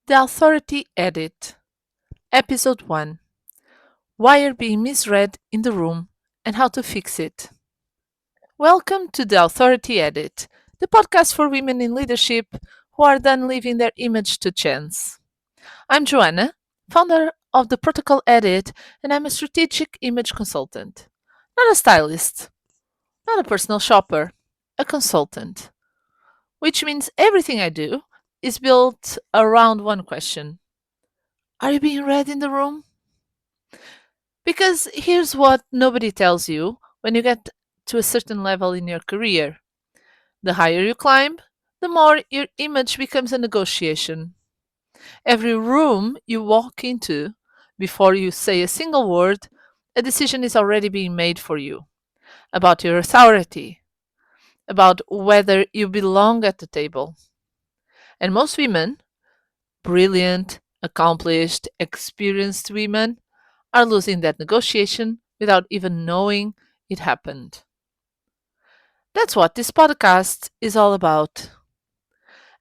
The Authority Edit, Episode 1: Why You're Being Misread in the Room and How to Fix It. Welcome to The Authority Edit, the podcast for women in leadership who are done leaving their image to chance. I'm Joana, founder of the Protocol Edit, and I'm a strategic image consultant. Not a stylist, not a personal shopper, a consultant, which means everything I do is built around one question: are you being read in the room? Because here's what nobody tells you when you get to a certain level in your career: the higher you climb, the more your image becomes a negotiation. Every room you walk into, before you say a single word, a decision is already being made for you about your authority, about whether you belong at the table. And most women, brilliant, accomplished, experienced women, are losing that negotiation without even knowing it happened. That's what this podcast is all about.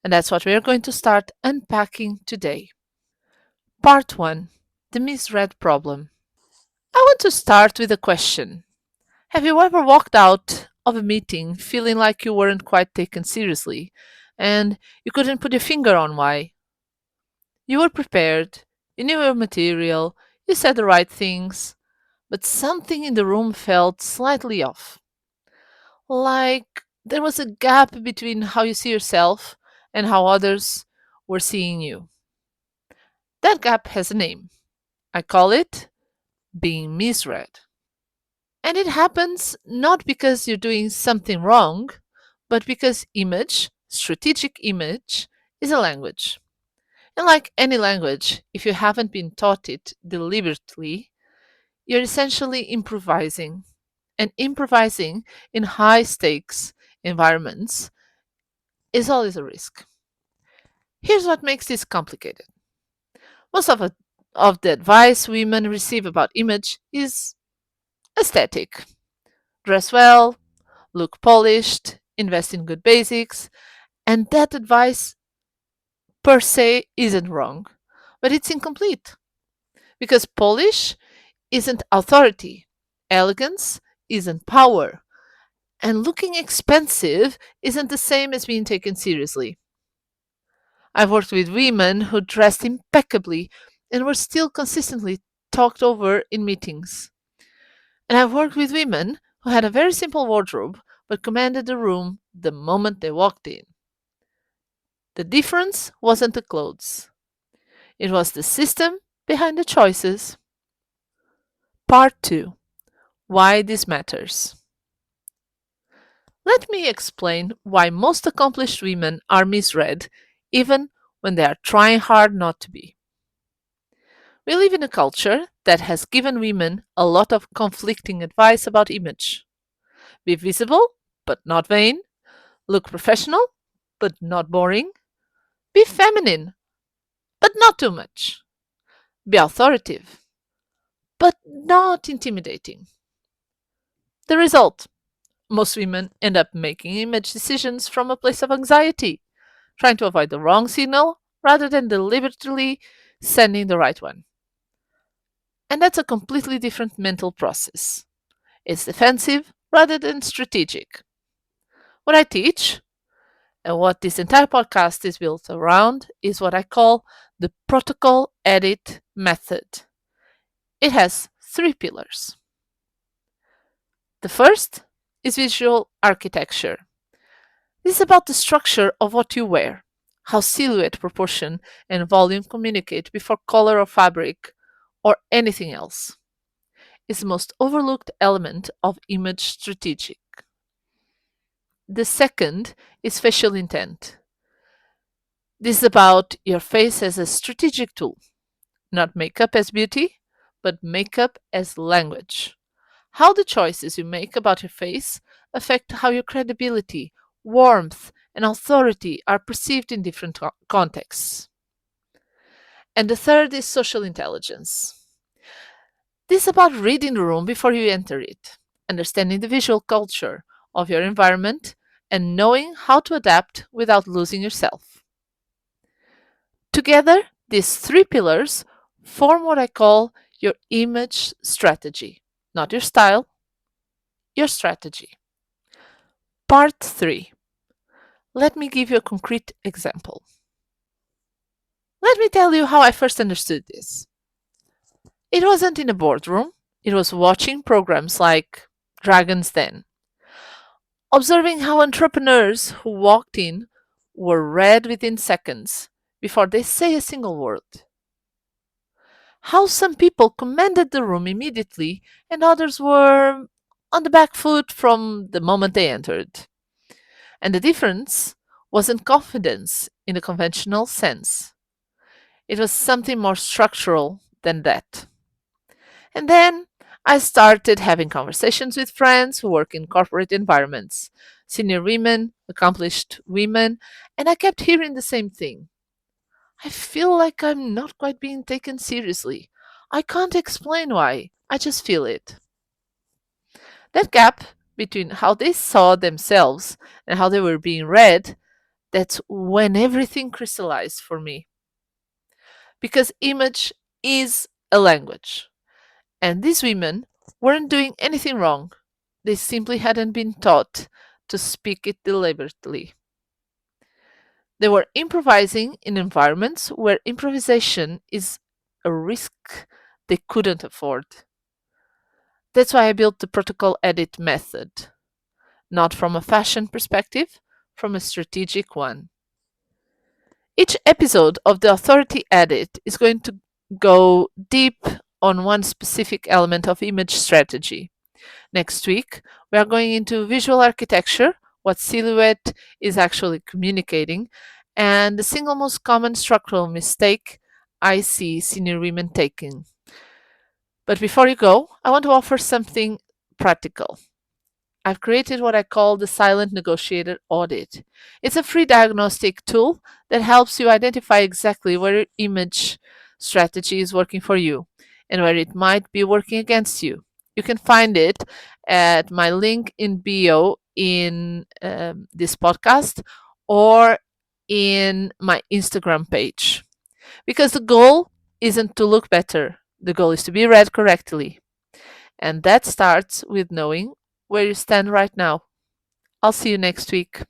And that's what we're going to start unpacking today. Part 1: The Misread Problem. I want to start with a question. Have you ever walked out of a meeting feeling like you weren't quite taken seriously and you couldn't put your finger on why? You were prepared, you knew your material, you said the right things, but something in the room felt slightly off. Like there was a gap between how you see yourself and how others were seeing you. That gap has a name. I call it being misread. And it happens not because you're doing something wrong, but because image, strategic image, is a language. And like any language, if you haven't been taught it deliberately, you're essentially improvising. And improvising in high stakes environments is always a risk. Here's what makes this complicated. Most of the advice women receive about image is aesthetic: dress well, look polished, invest in good basics, and that advice per se isn't wrong, but it's incomplete because polish isn't authority, elegance isn't power, and looking expensive isn't the same as being taken seriously. I've worked with women who dressed impeccably and were still consistently talked over in meetings. And I've worked with women who had a very simple wardrobe but commanded the room the moment they walked in. The difference wasn't the clothes, it was the system behind the choices. Part 2: Why this matters. Let me explain why most accomplished women are misread, even when they are trying hard not to be. We live in a culture that has given women a lot of conflicting advice about image. Be visible, but not vain. Look professional, but not boring. Be feminine, but not too much. Be authoritative, but not intimidating. The result: most women end up making image decisions from a place of anxiety, trying to avoid the wrong signal rather than deliberately sending the right one. And that's a completely different mental process. It's defensive rather than strategic. What I teach, and what this entire podcast is built around, is what I call the Protocol Edit method. It has 3 pillars. The first is visual architecture. This is about the structure of what you wear, how silhouette, proportion, and volume communicate before color or fabric or anything else. It's the most overlooked element of image strategic. The second is facial intent. This is about your face as a strategic tool, not makeup as beauty, but makeup as language. How the choices you make about your face affect how your credibility, warmth, and authority are perceived in different contexts. And the third is social intelligence. This is about reading the room before you enter it, understanding the visual culture of your environment, and knowing how to adapt without losing yourself. Together, These three pillars form what I call your image strategy. Not your style, your strategy. Part 3. Let me give you a concrete example. Let me tell you how I first understood this. It wasn't in a boardroom, it was watching programs like Dragon's Den, observing how entrepreneurs who walked in were read within seconds before they say a single word. How some people commanded the room immediately and others were on the back foot from the moment they entered. And the difference wasn't confidence in the conventional sense. It was something more structural than that. And then I started having conversations with friends who work in corporate environments, senior women, accomplished women, and I kept hearing the same thing. I feel like I'm not quite being taken seriously. I can't explain why, I just feel it. That gap between how they saw themselves and how they were being read, that's when everything crystallized for me. Because image is a language. And these women weren't doing anything wrong. They simply hadn't been taught to speak it deliberately. They were improvising in environments where improvisation is a risk they couldn't afford. That's why I built the protocol edit method, not from a fashion perspective, from a strategic one. Each episode of the Authority Edit is going to go deep on one specific element of image strategy. Next week, we are going into visual architecture, what silhouette is actually communicating, and the single most common structural mistake I see senior women taking. But before you go, I want to offer something practical. I've created what I call the Silent Negotiator Audit. It's a free diagnostic tool that helps you identify exactly where your image strategy is working for you and where it might be working against you. You can find it at my link in bio in this podcast or in my Instagram page. Because the goal isn't to look better, the goal is to be read correctly. And that starts with knowing where you stand right now. I'll see you next week.